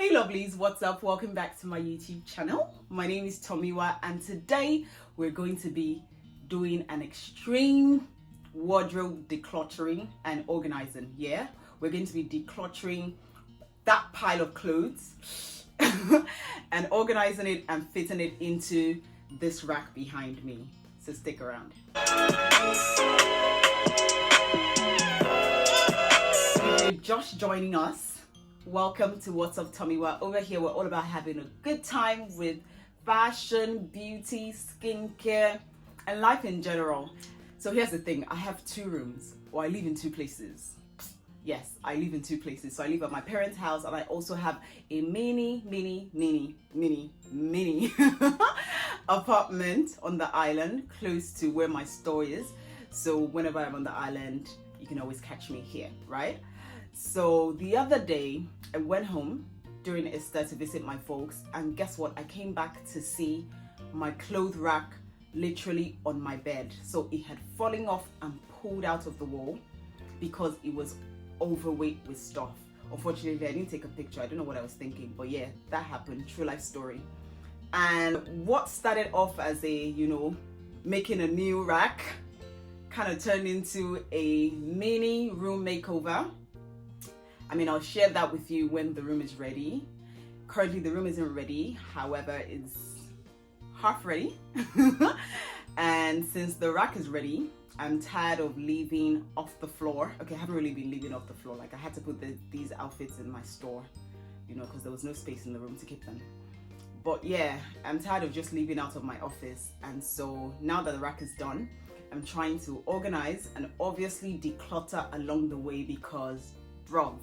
Hey lovelies, what's up? Welcome back to my YouTube channel. My name is Tomiwa and today we're going to be doing an extreme wardrobe decluttering and organizing. Yeah, we're going to be decluttering that pile of clothes and organizing it and fitting it into this rack behind me. So stick around. If you're just joining us, welcome to WhatsUpTomiwa. Over here, we're all about having a good time with fashion, beauty, skincare, and life in general. So here's the thing, I have two rooms, or I live in two places. Yes, I live in two places. So I live at my parents' house, and I also have a mini apartment on the island close to where my store is. So whenever I'm on the island, you can always catch me here, right? So the other day, I went home during Easter to visit my folks, and guess what? I came back to see my clothes rack literally on my bed. So it had fallen off and pulled out of the wall because it was overweight with stuff. Unfortunately, I didn't take a picture. I don't know what I was thinking, but yeah, that happened. True life story. And what started off as a, making a new rack kind of turned into a mini room makeover. I mean, I'll share that with you when the room is ready. Currently, the room isn't ready. However, it's half ready. And since the rack is ready, I'm tired of living off the floor. Okay, I haven't really been living off the floor. Like, I had to put these outfits in my store, because there was no space in the room to keep them. But yeah, I'm tired of just living out of my office. And so now that the rack is done, I'm trying to organize and obviously declutter along the way because, bruv,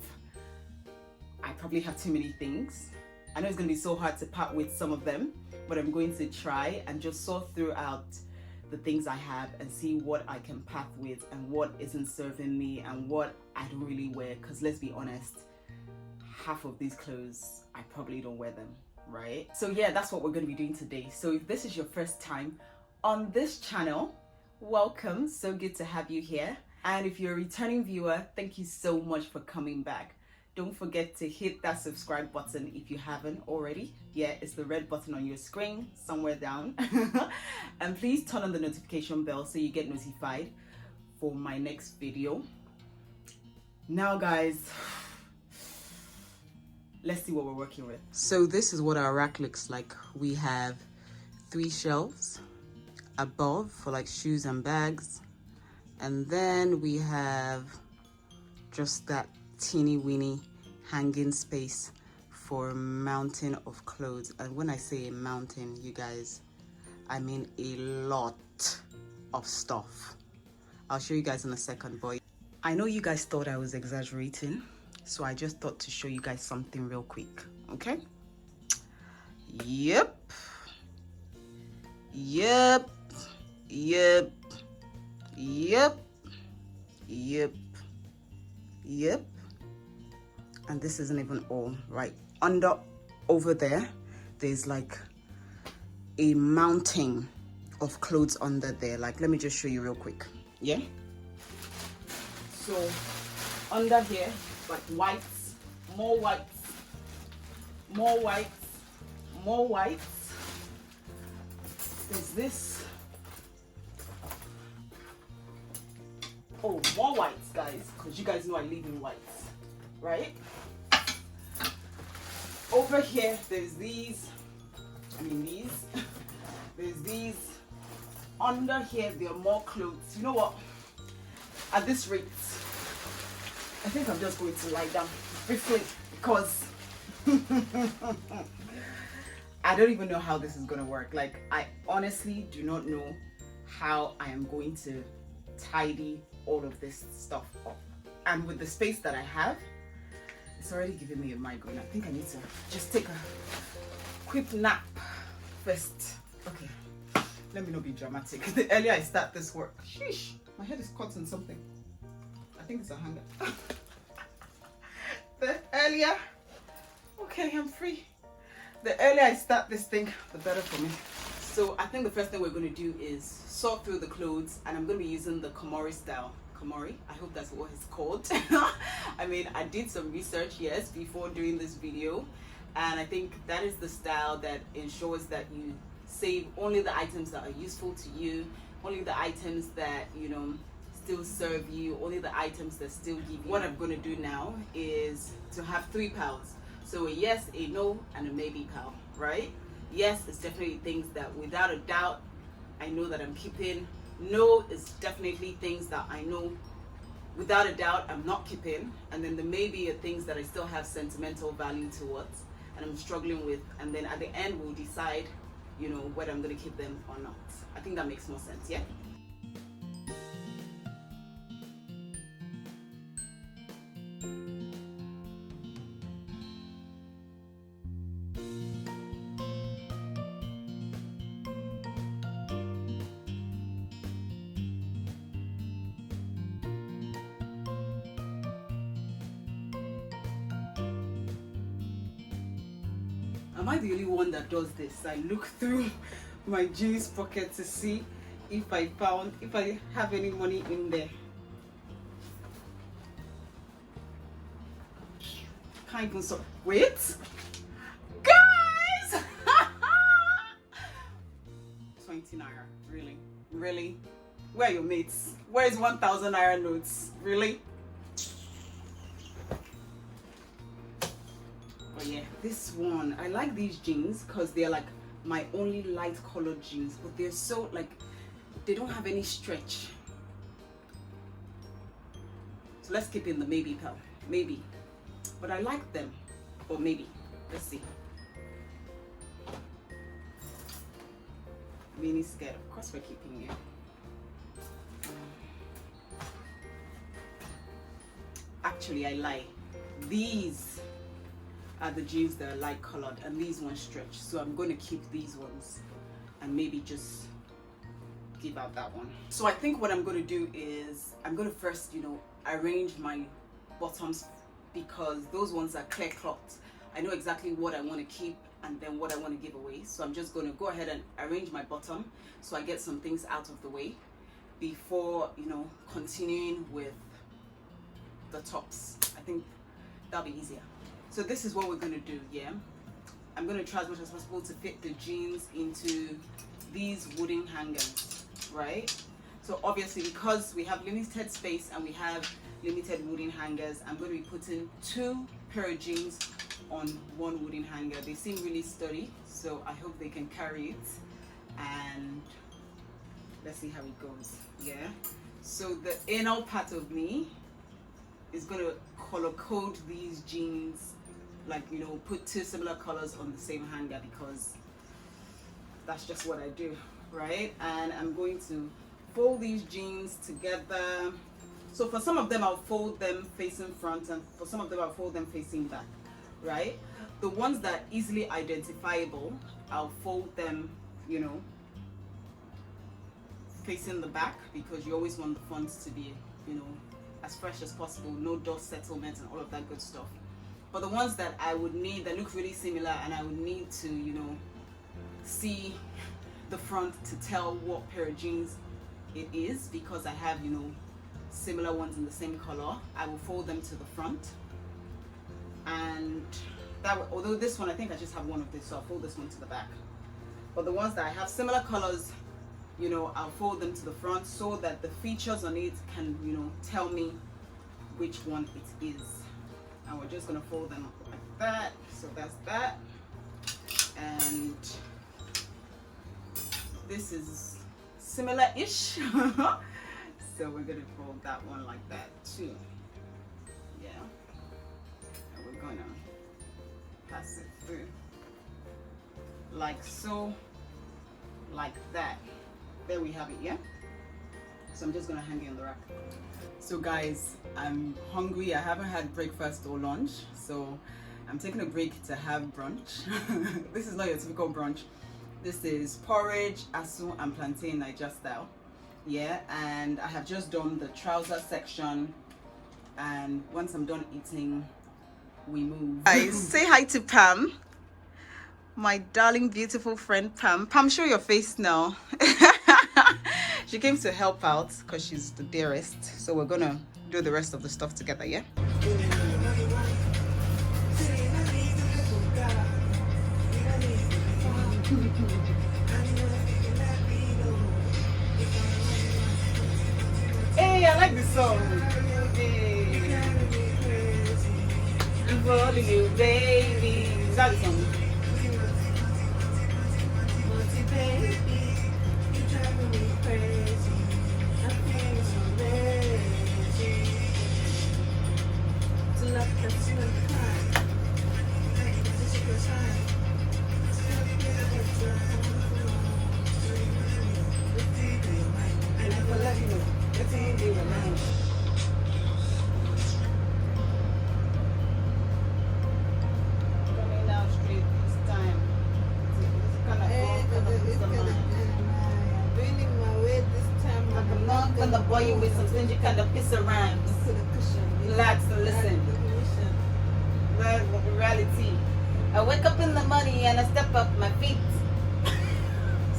I probably have too many things. I know it's going to be so hard to part with some of them, but I'm going to try and just sort throughout the things I have and see what I can part with and what isn't serving me and what I don't really wear. Because let's be honest, half of these clothes, I probably don't wear them, right? So yeah, that's what we're going to be doing today. So if this is your first time on this channel, welcome. So good to have you here. And if you're a returning viewer, thank you so much for coming back. Don't forget to hit that subscribe button if you haven't already. Yeah, it's the red button on your screen, somewhere down. And please turn on the notification bell so you get notified for my next video. Now guys, let's see what we're working with. So this is what our rack looks like. We have 3 shelves above for like shoes and bags. And then we have just that teeny weeny hanging space for a mountain of clothes. And when I say a mountain, you guys, I mean a lot of stuff. I'll show you guys in a second, but I know you guys thought I was exaggerating, so I just thought to show you guys something real quick, okay? Yep. And this isn't even all, right? Over there, there's like a mountain of clothes under there. Like, let me just show you real quick. Yeah. So under here, like whites, more whites, more whites, more whites. There's this. Oh, more whites, guys, because you guys know I live in whites, right? Over here, there's these. There's these. Under here, there are more clothes. You know what? At this rate, I think I'm just going to lie down briefly because I don't even know how this is going to work. Like, I honestly do not know how I am going to tidy all of this stuff up. And with the space that I have, it's already giving me a migraine. I think I need to just take a quick nap first. Okay, let me not be dramatic. The earlier I start this work, sheesh, my head is caught in something. I think it's a hanger. The earlier, okay, I'm free. The earlier I start this thing, the better for me. So I think the first thing we're going to do is sort through the clothes, and I'm going to be using the Komori style. Komori, I hope that's what it's called. I mean, I did some research, yes, before doing this video, And I think that is the style that ensures that you save only the items that are useful to you, only the items that, you know, still serve you, only the items that still give you. What I'm going to do now is to have 3 piles. So a yes, a no, and a maybe pile, right? Yes, it's definitely things that without a doubt I know that I'm keeping. No is definitely things that I know without a doubt I'm not keeping. And then the maybe are things that I still have sentimental value towards and I'm struggling with. And then at the end we'll decide, you know, whether I'm going to keep them or not. I think that makes more sense, yeah? Am I the only one that does this? I look through my jeans pocket to see if I have any money in there. Can't even so. Wait, guys! 20 naira, really? Really? Where are your mates? Where is 1,000 naira notes? Really? Oh yeah, this one, I like these jeans because they're like my only light colored jeans, but they're so like, they don't have any stretch. So let's keep in the maybe pile, maybe. But I like them, or maybe, let's see. Mini skirt, of course we're keeping it. Actually, I lie. These are the jeans that are light colored and these ones stretch, so I'm going to keep these ones and maybe just give out that one. So I think what I'm going to do is I'm going to first, you know, arrange my bottoms because those ones are clear cloth. I know exactly what I want to keep and then what I want to give away, so I'm just going to go ahead and arrange my bottom so I get some things out of the way before, you know, continuing with the tops. I think that'll be easier. So this is what we're going to do, yeah? I'm going to try as much as possible to fit the jeans into these wooden hangers, right? So obviously because we have limited space and we have limited wooden hangers, I'm going to be putting 2 pair of jeans on 1 wooden hanger. They seem really sturdy, so I hope they can carry it. And let's see how it goes, yeah? So the inner part of me is going to color code these jeans, like, you know, put 2 similar colors on the same hanger because that's just what I do, right? And I'm going to fold these jeans together. So for some of them I'll fold them facing front and for some of them I'll fold them facing back, right? The ones that are easily identifiable, I'll fold them, you know, facing the back because you always want the fonts to be, you know, as fresh as possible, no dust settlement and all of that good stuff. But the ones that I would need, that look really similar and I would need to, you know, see the front to tell what pair of jeans it is because I have, you know, similar ones in the same color, I will fold them to the front. And that, although this one, I think I just have one of this, so I'll fold this one to the back. But the ones that I have similar colors, you know, I'll fold them to the front so that the features on it can, you know, tell me which one it is. And we're just gonna fold them like that. So that's that. And this is similar-ish. So we're gonna fold that one like that too. Yeah. And we're gonna pass it through like so, like that. There we have it, yeah? So I'm just gonna hang it on the rack. So guys, I'm hungry. I haven't had breakfast or lunch, so I'm taking a break to have brunch. This is not your typical brunch. This is porridge, asu, and plantain Niger style. Yeah, and I have just done the trouser section, and once I'm done eating, we move. Guys, say hi to Pam, my darling, beautiful friend Pam. Pam, show your face now. She came to help out because she's the dearest. So we're gonna do the rest of the stuff together, yeah? Hey, I like this song. Hey. I'm falling you, baby. Is that the song? Baby, you driving me crazy. I'm feeling so lazy. To love that's not kind. This is your sign. And if I let you know, it's in the mind. Coming down straight this time. It's kind of Bending my way this time. I'm not gonna bore you with some stingy kind of piss around. Relax and listen. That's the reality. I wake up in the morning and I step up my feet.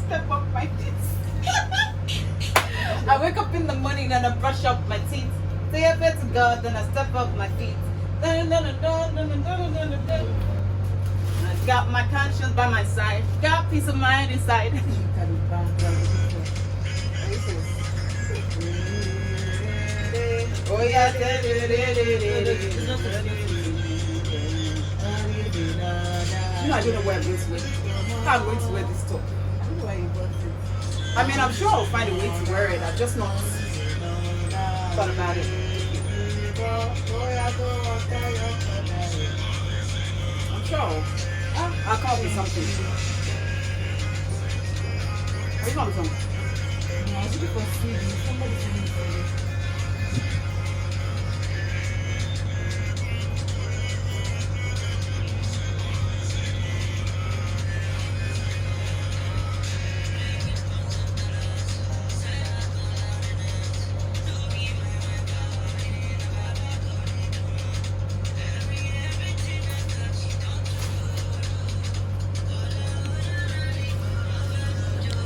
Step up my feet. I wake up in the morning and I brush up my teeth. Say I pray to God, then I step up my feet. I got my conscience by my side. Got peace of mind inside. Oh yeah, you know I don't know where I'm going to wear. How I'm going to wear this top. I don't know why you bought it. I mean, I'm sure I'll find a way to wear it. I've just not thought about it. I'm sure I'll come up with something. Where you coming from? No, I was looking for CD. Somebody sent me CD.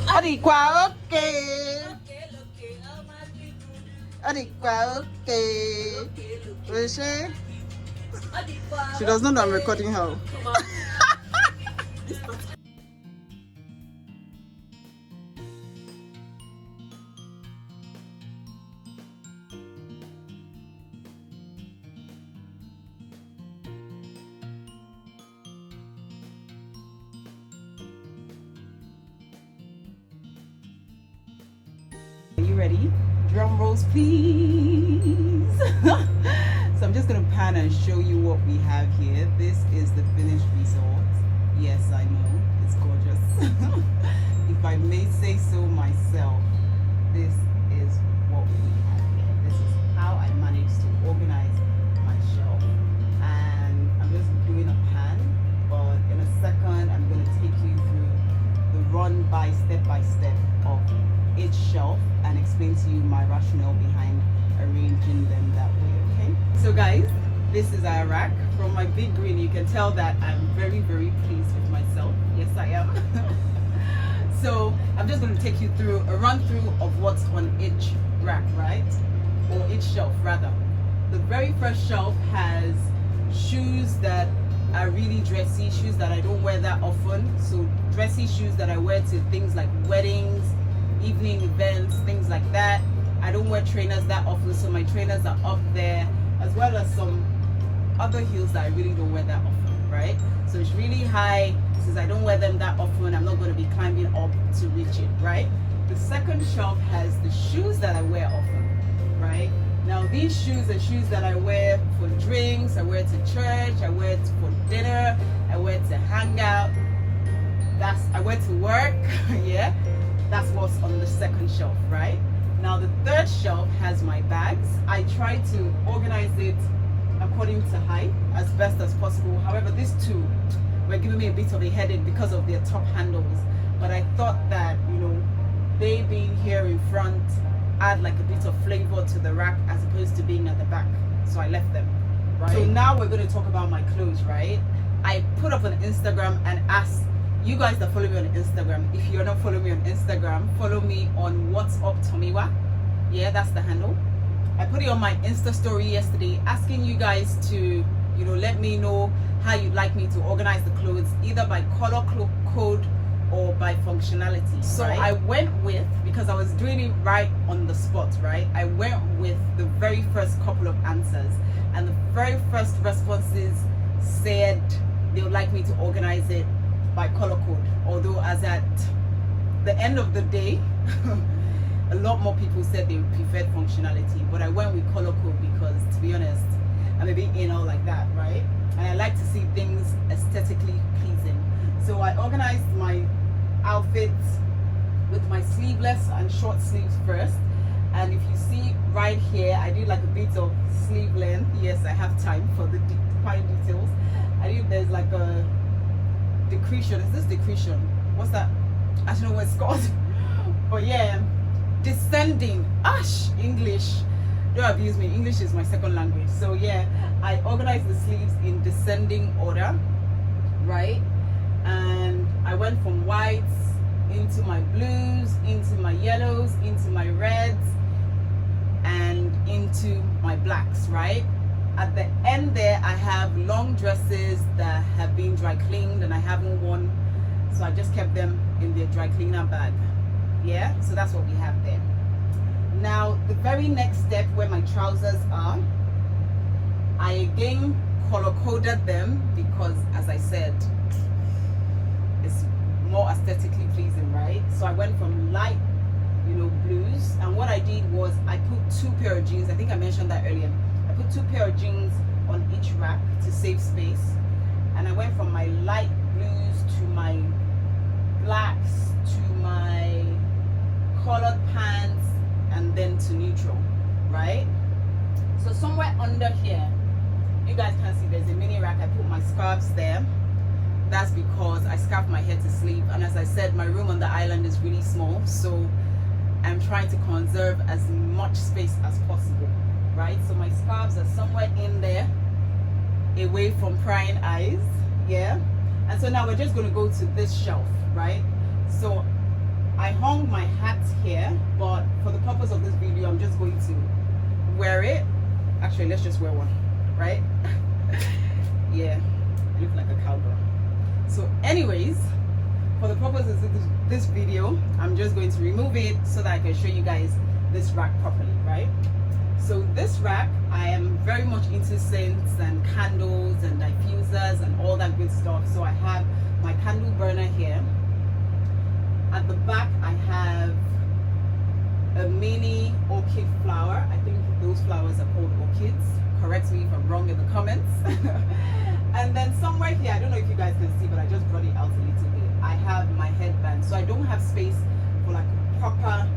Adikwa okay. Adikwa okay. Where she? She does not know I'm recording her. Are you ready? Drum rolls, please. So I'm just going to pan and show you what we have here. This is the finished result. Yes, I know, it's gorgeous. If I may say so myself, this is what we have here. This is how I managed to organize my shelf. And I'm just doing a pan, but in a second I'm going to take you through the run by step of each shelf and explain to you my rationale behind arranging them that way, okay? So guys, this is our rack. From my big grin, you can tell that I'm very, very pleased with myself. Yes, I am. So I'm just going to take you through a run through of what's on each rack, right? Or each shelf, rather. The very first shelf has shoes that are really dressy, shoes that I don't wear that often. So dressy shoes that I wear to things like weddings, evening events, things like that. I don't wear trainers that often, so my trainers are up there, as well as some other heels that I really don't wear that often, right? So it's really high. Since I don't wear them that often, I'm not going to be climbing up to reach it, right? The second shelf has the shoes that I wear often, right? Now these shoes are shoes that I wear for drinks, I wear to church, I wear it for dinner, I wear to hang out, I wear to work, yeah? That's what's on the second shelf, right? Now the third shelf has my bags. I try to organize it according to height as best as possible. However, these two were giving me a bit of a headache because of their top handles. But I thought that, you know, they being here in front add like a bit of flavor to the rack as opposed to being at the back. So I left them, right? So now we're going to talk about my clothes, right? I put up on Instagram and asked you guys that follow me on Instagram, if you're not following me on Instagram, follow me on WhatsUpTomiwa. Yeah, that's the handle. I put it on my Insta story yesterday asking you guys to, you know, let me know how you'd like me to organize the clothes, either by color code or by functionality. So Right. I went with, because I was doing it right on the spot, right? I went with the very first couple of answers, and the very first responses said they would like me to organize it by color code. Although as at the end of the day, a lot more people said they preferred functionality, but I went with color code because, to be honest, I'm a bit anal like that, right? And I like to see things aesthetically pleasing. So I organized my outfits with my sleeveless and short sleeves first. And if you see right here, I did like a bit of sleeve length. Yes, I have time for the fine details. I did, there's like a decretion. Is this decretion? What's that? I don't know what it's called. But yeah, descending. Ash, English. Don't abuse me. English is my second language. So yeah, I organized the sleeves in descending order, right? And I went from whites into my blues, into my yellows, into my reds, and into my blacks, right? At the end there, I have long dresses that have been dry cleaned and I haven't worn, so I just kept them in their dry cleaner bag. Yeah, so that's what we have there. Now, the very next step where my trousers are, I again color coded them because, as I said, it's more aesthetically pleasing, right? So I went from light, blues, and what I did was I put 2 pair of jeans. I think I mentioned that earlier. I put 2 pair of jeans on each rack to save space, and I went from my light blues to my blacks to my colored pants, and then to neutral, right? So somewhere under here, you guys can see there's a mini rack. I put my scarves there. That's because I scarf my hair to sleep, and as I said, my room on the island is really small, so I'm trying to conserve as much space as possible, right? So my scarves are somewhere in there, away from prying eyes, yeah? And so now we're just going to go to this shelf, right? So I hung my hat here, but for the purpose of this video, I'm just going to wear it. Actually, let's just wear one, right? Yeah, I look like a cowgirl. So anyways, for the purposes of this video, I'm just going to remove it so that I can show you guys this rack properly, right? So this rack, I am very much into scents and candles and diffusers and all that good stuff. So I have my candle burner here. At the back, I have a mini orchid flower. I think those flowers are called orchids. Correct me if I'm wrong in the comments. And then somewhere here, I don't know if you guys can see, but I just brought it out a little bit. I have my headband. So I don't have space for like a proper,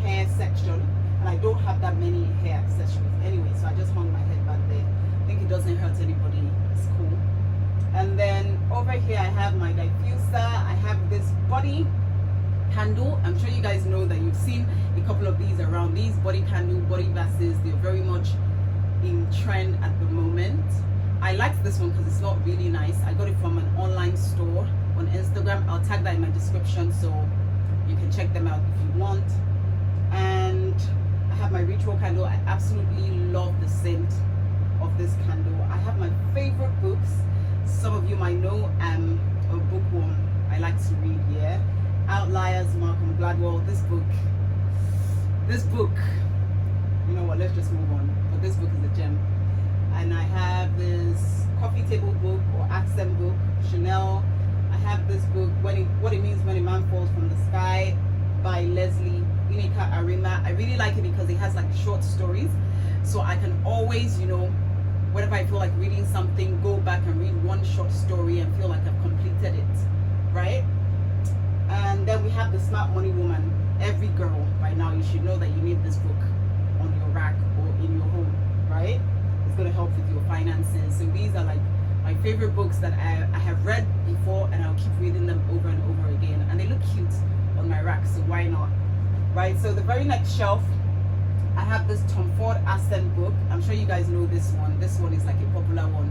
hair section. And I don't have that many hair accessories anyway. So I just hung my headband there. I think it doesn't hurt anybody. It's cool. And then over here, I have my diffuser. I have this body candle. I'm sure you guys know that you've seen a couple of these around. These body candle, body vases, they're very much in trend at the moment. I liked this one because it's not really nice. I got it from an online store on Instagram. I'll tag that in my description so you can check them out if you want. And I have my ritual candle. I absolutely love the scent of this candle. I have my favorite books. Some of you might know I'm a bookworm. I like to read, yeah. Outliers, Malcolm Gladwell. This book, you know what, let's just move on. But this book is a gem. And I have this coffee table book or accent book, Chanel. I have this book, What It Means When a Man Falls from the Sky by Leslie Inika Arima. I really like it because it has like short stories. So I can always, whenever I feel like reading something, go back and read one short story and feel like I've completed it, right? And then we have The Smart Money Woman. Every girl by now, you should know that you need this book on your rack or in your home, right? It's going to help with your finances. So these are like my favorite books that I have read before, and I'll keep reading them over and over again. And they look cute on my rack, so why not, right? So the very next shelf, I have this Tom Ford Ascent book. I'm sure you guys know this one. This one is like a popular one.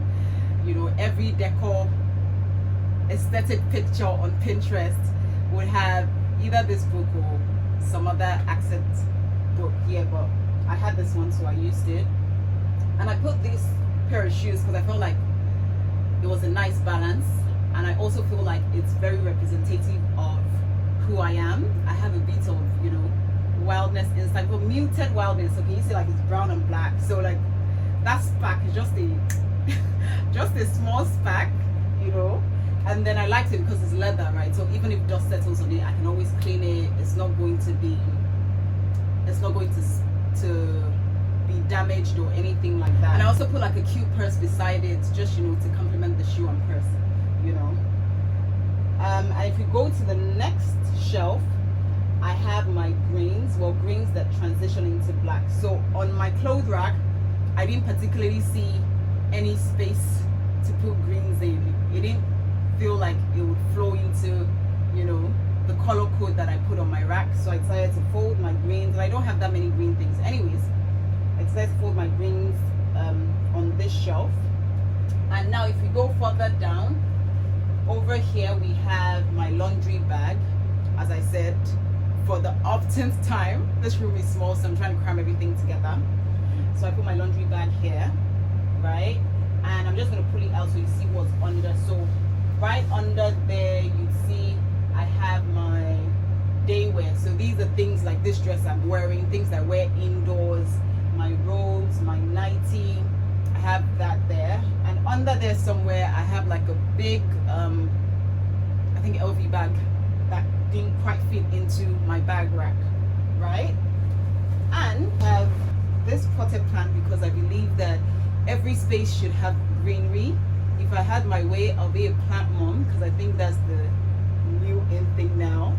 Every decor aesthetic picture on Pinterest would have either this book or some other accent book here, but I had this one, so I used it. And I put this pair of shoes because I felt like it was a nice balance. And I also also feel like it's very representative of who I am. I have a bit of, you know, wildness inside, but muted wildness. So can you see like it's brown and black? So like that spark is just a just a small spark, you know. And then I liked it because it's leather, right? So even if dust settles on it, I can always clean it. It's not going to be be damaged or anything like that. And I also put like a cute purse beside it, just, you know, to complement the shoe and purse, you know. And if you go to the next shelf, I have my greens, well, greens that transition into black. So on my clothes rack, I didn't particularly see any space to put greens in. It didn't feel like it would flow into, you know, the color code that I put on my rack. So I decided to fold my greens, and I don't have that many green things anyways. I decided to fold my greens on this shelf. And now if we go further down, over here we have my laundry bag. As I said, for the uptenth time, this room is small, so I'm trying to cram everything together. So I put my laundry bag here, right? And I'm just going to pull it out so you see what's under. So right under there, you see I have my day wear. So these are things like this dress I'm wearing, things I wear indoors, my robes, my nightie. I have that there. And under there somewhere, I have like a big, I think LV bag that didn't quite fit into my bag rack, right? And I have this potted plant because I believe that every space should have greenery. If I had my way, I'll be a plant mom, because I think that's the new in thing now.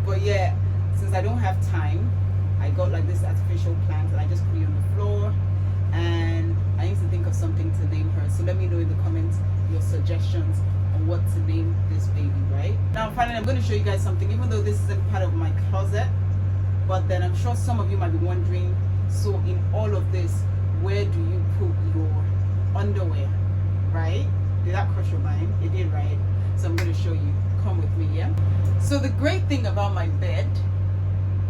But yeah, since I don't have time, I got like this artificial plant and I just put it on the floor, and I need to think of something to name her. So let me know in the comments your suggestions on what to name this baby, right? Now finally, I'm going to show you guys something, even though this isn't part of my closet, but then I'm sure some of you might be wondering, so in all of this, where do you put your underwear, right? Did that cross your mind? It did, right? So I'm going to show you. Come with me, yeah? So the great thing about my bed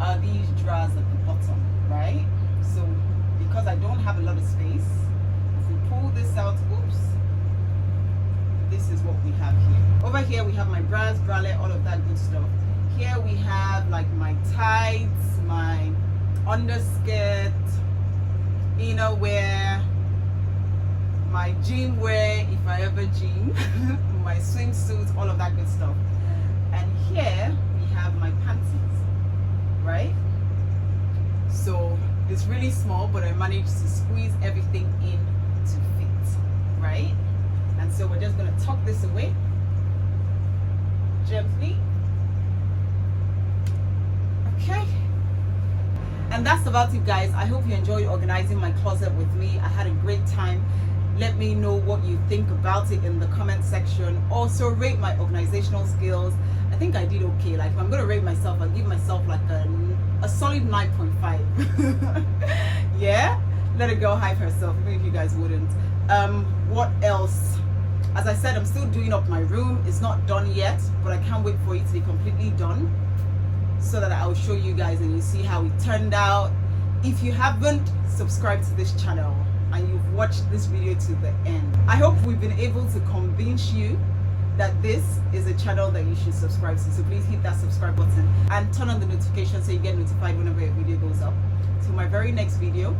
are these drawers at the bottom, right? So because I don't have a lot of space, if we pull this out, oops, this is what we have here. Over here we have my bras, bralette, all of that good stuff. Here we have like my tights, my underskirt, inner wear, my gym wear if I ever gym, my swimsuits, all of that good stuff. And here we have my panties, right? So it's really small, but I managed to squeeze everything in to fit, right? And so we're just gonna tuck this away gently. Okay. And that's about it, guys. I hope you enjoyed organizing my closet with me. I had a great time. Let me know what you think about it in the comment section. Also rate my organizational skills. I think I did okay. Like if I'm gonna rate myself, I'll give myself like a solid 9.5. Yeah, let a girl hype herself, even if you guys wouldn't. What else? As I said, I'm still doing up my room. It's not done yet, but I can't wait for it to be completely done, so that I'll show you guys and you see how it turned out. If you haven't subscribed to this channel and you've watched this video to the end, I hope we've been able to convince you that this is a channel that you should subscribe to. So please hit that subscribe button and turn on the notification so you get notified whenever a video goes up. Till my very next video,